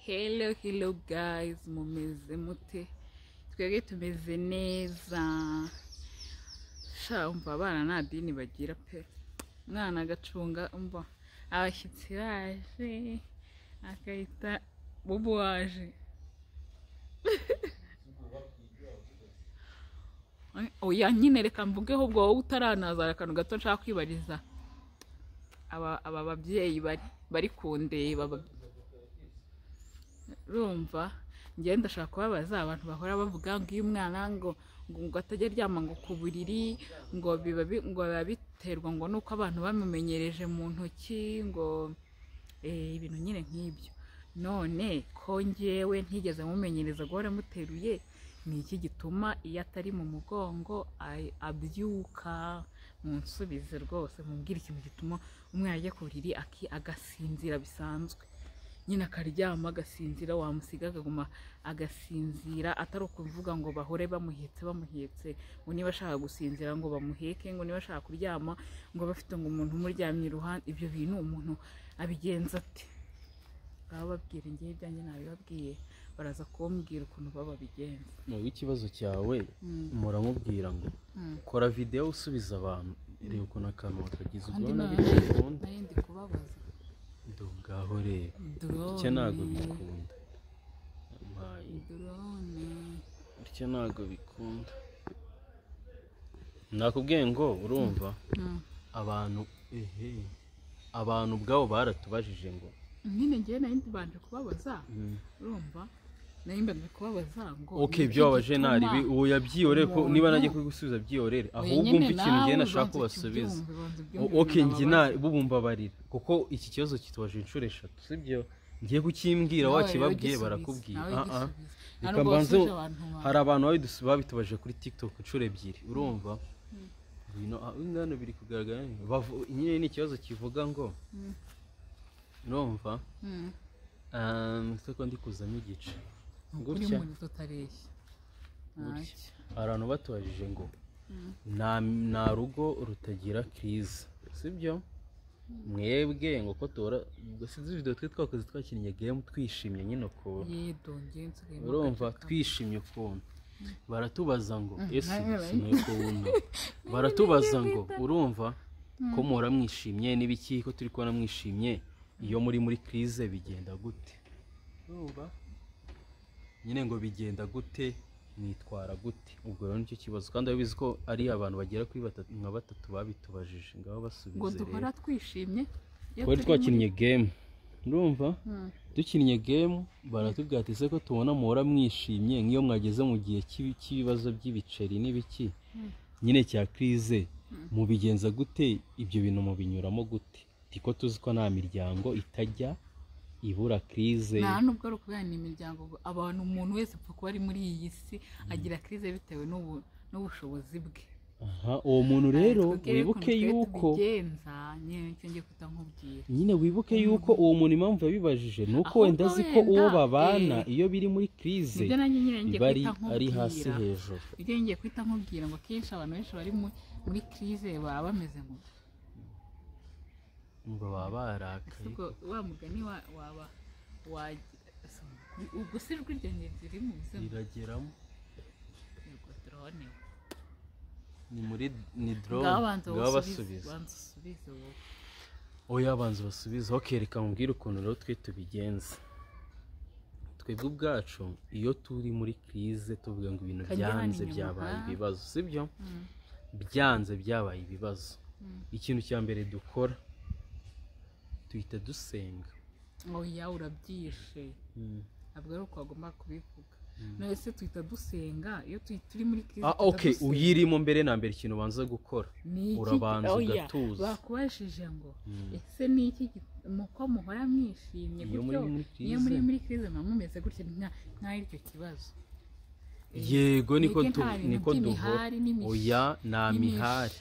Hello guys, mumeze mute? Twebwe tumeze neza. Sha umva abana nta dini bagira pe. Mwana agacunga umva abashyitsi baje akayita bubu waje. Oya nyine reka mvugeho ubwo wowe utaranazara akantu gato nshaka kwibariza. Aba babyeyi bari kundeba rumva ngiye ndashaka kubabaza abantu bahora bavuga ngo iyo umwana ngo atajya aryama ngo ku buriri ngo biba biterwa ngo nuko abantu bamumenyereje mu ntoki ngo ibintu nyine nk'ibyo. None ko ngewe ntigeze mumenyereza guhora muteruye, ni iki gituma iyo atari mu mugongo abyuka? Munsubize rwose mumbwire ikintu gituma umwana ajya ku buriri agasinzira bisanzwe, nyine akaryama agasinzira, wamusiga akaguma agasinzira, atari ukuvuga ngo bahore bamuhetse ngo niba ashaka gusinzira ngo bamuheke, ngo niba ashaka kuryama ngo bafite ngo umuntu umuryamye iruhande. Ibyo bintu umuntu abigenza ati? Bababwira ngiye ibyanjye nabibabwiye, baraza kumbwira ukuntu baba bigenza. Wowe ikibazo cyawe muramubwira ngo kora video usubiza abantu, reba ukuntu akantu wakagize ubona bikunda. Ndi kubabaza ngaho rero icyo ntabwo bikunda, icyo ntabwo bikunda. Nakubwiye ngo urumva abantu ubwabo baratubajije ngo nyine ngiye nari ndibanje kubabaza, urumva nari mbanje kubabaza ngo ibyo wabaje nari uwo yabyiyorere ko niba najye kubigusubiza byiyorere, ahubwo umva ikintu ngiye nashaka kubasubiza. Njye bubumbabarira kuko iki kibazo kitubaje inshuro 3, sibyo? Ngiye kukimbwira wakibabwiye barakubwira reka mbanze. Hari abantu babitubaje kuri TikTok inshuro 2, urumva bino biri kugaragara nyine ni ikibazo kivuga ngo urumva siko ndi kuzamo igice gutya. Abantu batubajije ngo nta rugo rutagira crise, sibyo? Mwebwe ngo ko tora sinzi video twakoze twakinnye game twishimye nyine ukuntu, urumva twishimye ukuntu. Baratubaza ngo ese sinekubona, baratubaza ngo urumva ko muhora mwishimye n'ibiki, ko turi kubona mwishimye, iyo muri crise bigenda gute? Urumva nyine ngo bigenda gute, mwitwara gute? Ubwo rero nicyo kibazo, kandi abizi ko ari abantu bagera kuri 3 babitubajije. Ngaho basubize ngo duhora twishimye twari twakinnye game, urumva dukinnye game baratubwira ati se ko tubona muhora mwishimye nk'iyo mwageze mu gihe cy'ibibazo by'ibiceri n'ibiki nyine cya crise, mubigenza gute? Ibyo bintu mubinyuramo gute? Tiko tuzi ko nta miryango itajya ibura crise. Nta nubwo ari ukubera imiryango, abantu umuntu wese upfa kuba ari muri iyi si agira crise bitewe n'ubushobozi bwe. Uwo muntu rero wibuke yuko nyine wibuke yuko uwo muntu impamvu yabibajije nuko wenda azi ko uwo babana iyo biri muri crise bari ari hasi hejuru. Ibyo ngiye kwita nkubwira ngo kenshi abantu benshi bari muri crise baba bameze ngo baba barakaye. Wa mugani waba ugusirwa iryo ziri mu buzima rirageramo drone ni drone baba basubiza. Oya abanza basubiza. Reka mubwire ukuntu rero twe tubigenza. Twebwe ubwacu iyo turi muri crise tuvuga ngo ibintu byanze byabaye ibibazo, sibyo? Byanze byabaye ibibazo, ikintu cya mbere dukora tuhita dusenga. Oya urabyishe, ntabwo ari uko wagomba kubivuga. Nese tuhita dusenga iyo turi muri crise. Uyirimo mbere na mbere ikintu ubanza gukora urabanza ugatuza. Bakubashije ngo ese ni iki muko muhora mwishimye gutyo iyo muri crise mumeze gutyo nta iryo kibazo? Yego niko duhora. Oya nta mihari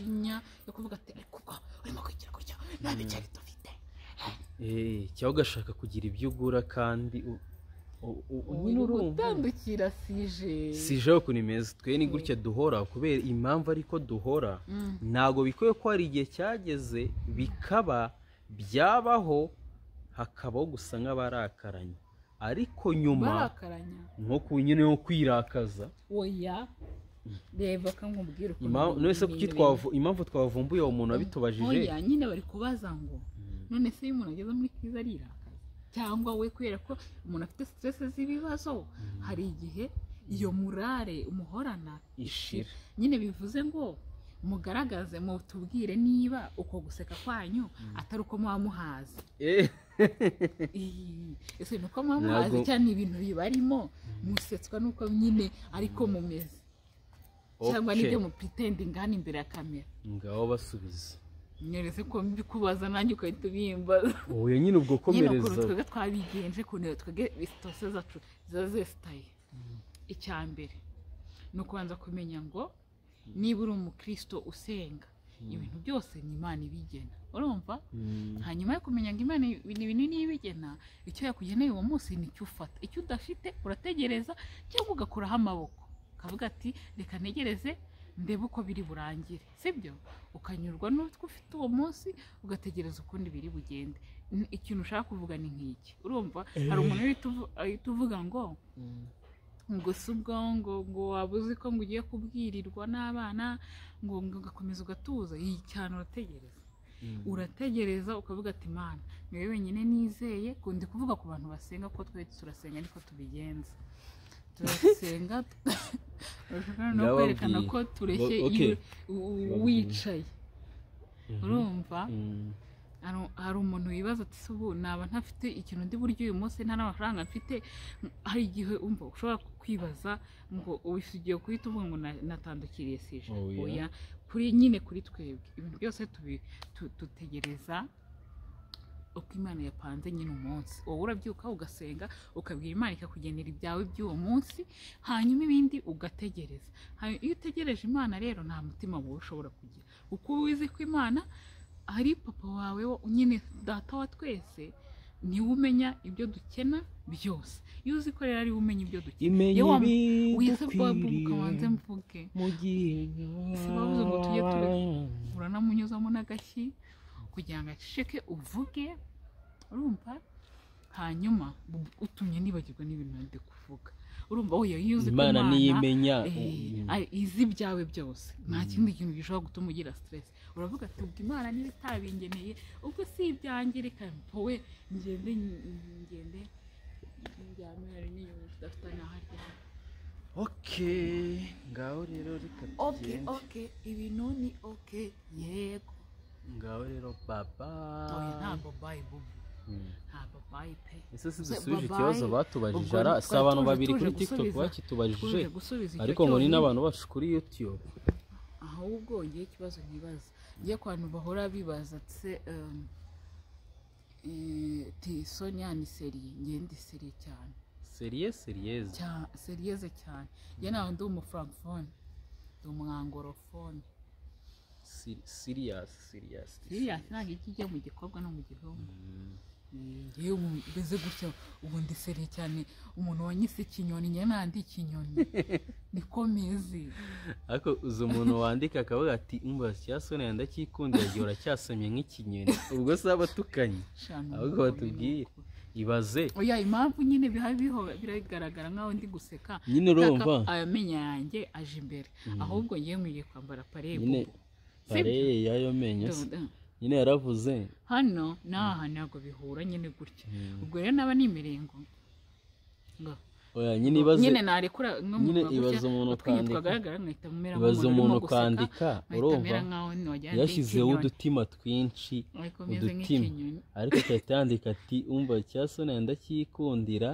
yo kuvuga ati kuko urimo kwigira gutyo nta cyari dufite. Cyangwa ugashaka kugira ibyo ugura kandi utandukira sije ukuntu imeze. Twe ni gutya duhora kubera impamvu ariko duhora. Ntago bikwiye ko hari igihe cyageze bikaba byabaho hakabaho gusa nk'abarakaranye. ariko nyuma barakaranya nko ku nyine yo kwirakaza oya reba kamubwira none se kuki impamvu twavumbuye uwo muntu wabitubajije oya nyine bari kubaza ngo none se iyo umuntu ageze muri kiza arirakaza cyangwa we kubera ko umuntu afite stress z'ibibazo hari igihe iyo murare umuhorana ishira nyine bivuze ngo mugaragaze mutubwire niba uko guseka kwanyu atari uko muba muhazi ese nuko muba muhazi cyane ibintu bibarimo musetswa nuko nyine ariko mumeze cyangwa nibyo mupretending hano imbere ya kamera ngaho basubiza nyeretse ko mbikubaza nanjye ukahita ubimbaza oya nyine ubwo komereza nyine twebwe twabigenje kuntu twebwe sitose zacu ziba zesitaye icya mbere ni ukubanza kumenya ngo niba uri umukristo usenga ibintu byose ni Imana ibigena urumva hanyuma yo kumenya ngo Imana ibintu niyo ibigena icyo yakugeneye uwo munsi nicyo ufata icyo udafite urategereza cyangwa ugakuraho amaboko ukavuga ati reka ntegereze ndebe uko biri burangire sibyo ukanyurwa n'utwo ufite uwo munsi ugategereza ukundi biri bugende ikintu ushaka kuvuga ni nk'iki urumva hari umuntu uhita uvuga ngo si ubwo ngo waba uzi ko ngo ugiye kubwirirwa n'abana ngo ugakomeza ugatuza iyi cyane urategereza ukavuga ati Mana niwe wenyine nizeye kundi kuvuga ku bantu basenga ko twe turasenga ariko tubigenza turasenga no kwerekana ko tureshye wicaye urumva hari umuntu wibaza ati ubu naba ntafite ikintu ndi buryo uyu munsi nta n'amafaranga mfite hari igihe umva ushobora kwibaza ngo ugiye guhita uvuga ngo natandukiriye sije oya kuri twebwe ibintu byose dutegereza uko Imana yapanze nyine umunsi wowe urabyuka ugasenga ukabwira Imana ikakugenera ibyawe by'uwo munsi hanyuma ibindi ugategereza iyo utegereje Imana rero nta mutima wowe ushobora kugira uko uzi ko Imana hari papa wawe nyine data wa twese niwe umenya ibyo dukena byose iyo uzi ko rero ari umenya ibyo dukena ukabanze mvuge mu gihe bavuze ngo tujye uranamunyuzamo n'agashyi kugira ngo aceceke uvuge urumva hanyuma utumye nibagirwa n'ibintu ndi kuvuga urumva oya iyo uzi ko Imana niyimenya izi ibyawe byose nta kindi kintu gishobora gutuma ugira stress uravuga ati ubwo Imana niba itabingeneye ubwo si ibyanjye reka wowe ngende njyame hari n'inyuma tudafite n'ahari ngaho rero reka okay ibintu ni yego ngaho rero baba ntabwo bayibubu ntabwo bayipe ese dusubije ikibazo batubajije si abantu babiri kuri TikTok bakitubajije ariko ngo ni n'abantu bacu kuri YouTube ahubwo ngiye ikibazo nkibaza ngiye ku bantu bahora bibaza Sonia ni seriye ngende seriye cyane seriyeze cyane njye nawe ndi umufrancofone ndi umwangorofone serious ntabwo ikijya mu gikorwa no mu gihombo yewe mbese gutya ubu ndi seriye cyane umuntu wanyise ikinyoni njye nandi ikinyoni niko meze ariko uzi umuntu wandika akavuga ati umva cyasone ndakikundira gihe uracyasamye nk'ikinyoni ubwo se abatukanye ahubwo batubwire ibaze oya impamvu nyine biragaragara nkaho ndi guseka nyine urumva amenyo yanjye aje imbere ahubwo ngiye nkwiye kwambara parebo yayo menyo nyine yaravuze hano n'aha ntabwo bihura nyine gutya ubwo rero naba nimerengo oya nyine ibaze nyine narekura nyine ibaze umuntu kwandika urumva yashyizeho udutima twinshi udutima ariko agahita yandika ati umva cyasone ndakikundira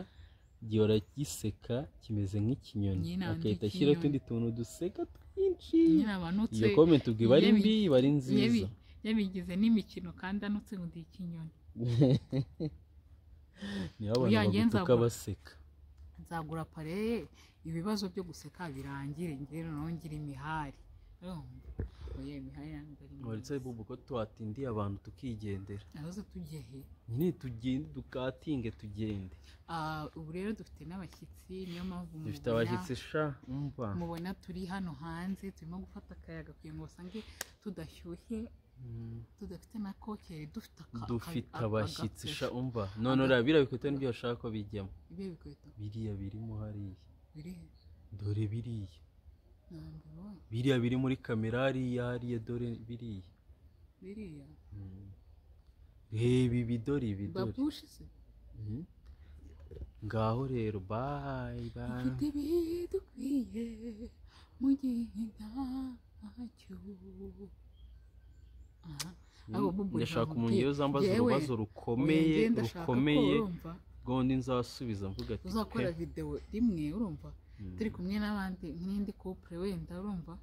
gihora giseka kimeze nk'ikinyoni agahita ashyiraho utundi tuntu duseka twinshi iyo comment ubwo iba ari mbi iba ari nziza yabigize n'imikino kandi anutse ngo ndi ikinyoni niyo abantu bagutuka baseka nzagura pareye ibibazo byo guseka birangire ngero nongera imihari oya imihari ndetse bubu ko twatindiye abantu tukigendera aho tujye he nyine tugende dukatinge tugende ubu rero dufite n'abashyitsi niyo mpamvu dufite abashyitsi mubona turi hano hanze turimo gufata akayaga kugira ngo basange tudashyushye tudafite na kokeri dufite abashyitsi sha umva none urabira bikweto nibyo bashaka ko bijyamo ibyo bikweto biriya birimo hariya biri dore biriya biriya biri muri kamera hariya dore biriya reba ibidori babushi se ngaho rero bye ufite ibidukwiye mu gihe ntacyo ndashaka umuntu iyo zambaza urubazo rukomeye rwundi nzasubiza mvuga ati uzakora video rimwe urumva turi kumwe n'abandi n'indi couple wenda urumva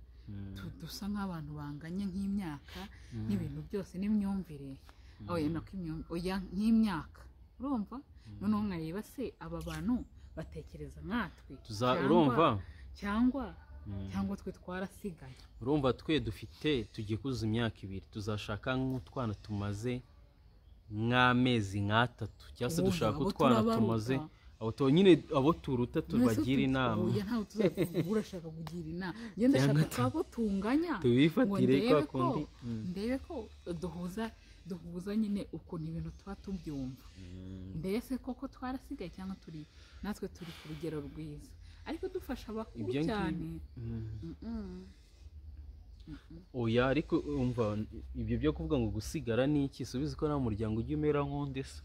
dusa nk'abantu banganye nk'imyaka n'ibintu byose n'imyumvire oya nk'imyaka urumva noneho nkareba se aba bantu batekereza nkatwe urumva cyangwa twe twarasigaye urumva twe dufite tugiye kuzuza imyaka 2 tuzashaka nk'utwana tumaze nk'amezi 3 cyangwa se dushaka utwana tumaze nyine abo turuta tubagira inama oya ntawe tuzakugura ashaka kugira inama ngenda shaka twabo tunganya tubifatire kwa kundi ndebe ko duhuza nyine ukuntu ibintu tuba tubyumva mbese koko twarasigaye cyangwa natwe turi ku rugero rwiza ariko dufasha abakuru cyane oya ariko umva ibyo byo kuvuga ngo gusigara ni iki subiza ko nta muryango ujya umera nk'undi se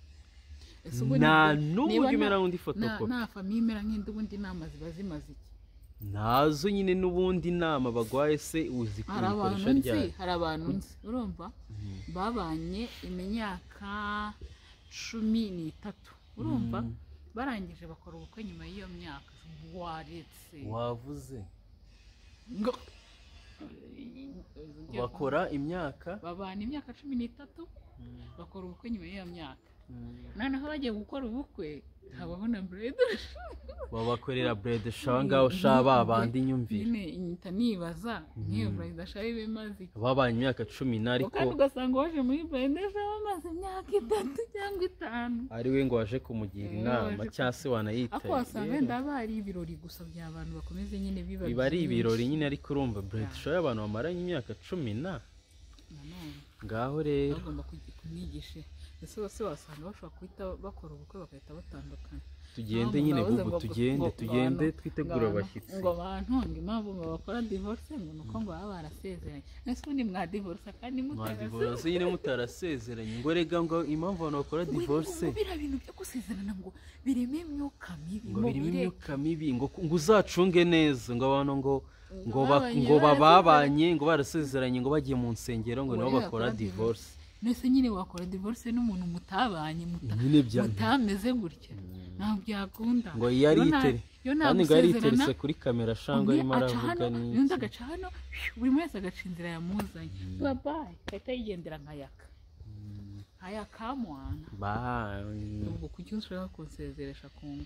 nta n'ubu ujya umera nk'undi fotokopi nta famiye imera nk'indi ubundi inama ziba zimaze iki nazo nyine n'ubundi inama bagwaye se uzi kubikoresha ryari hari abantu nzi urumva babanye imyaka 13 urumva barangije bakora ubukwe nyuma y'iyo myaka waretse wavuze ngo bakora imyaka babana imyaka 13 bakora ubukwe nyuma y'iyo myaka noneho bagiye gukora ubukwe habaho na brede babakorera brede shanga ushaba abandi nyumvira nyine inyita nibaza niyo brede shabe bimaze babanye imyaka 10 ariko kandi ugasanga waje muri brede shabe amaze imyaka 3 cyangwa 5 ari we ngo waje kumugira inama cyase wanayita ako wasanga ndabari ibirori gusa by'abantu bakomeze nyine biba ari ibirori nyine ariko urumva brede shabe abantu bamaranye imyaka 10 ngaho rero bagomba kumwigisha ese bose wasanga bashobora kuhita bakora ubukwe bagahita batandukana tugende nyine gugu tugende twitegura abashyitsi ngo abantu ngo impamvu bakora divorce ngo nuko ngo baba barasezeranye ese ubundi mwa divorce kandi mutarasezeranye nyine mutarasezeranye ngo rega ngo impamvu abantu bakora divorce bira bintu byo gusezerana ngo bireme imyuka mibi ngo uzacunge neza ngo abantu ngo babanye ngo barasezeranye ngo bagiye mu nsengero ngo nabo bakora divorce nese nyine wakora divorce n'umuntu mutabanye mutameze gutya ntabwo byakunda ngo yariteretse kuri kamera shangwa arimo aravuga n'undi agaca hano buri wese agaca inzira yamuzanye babaye kahita yigendera nkayaka mwana bayi ubwo kuki ushaka kunsezeresha ku ngo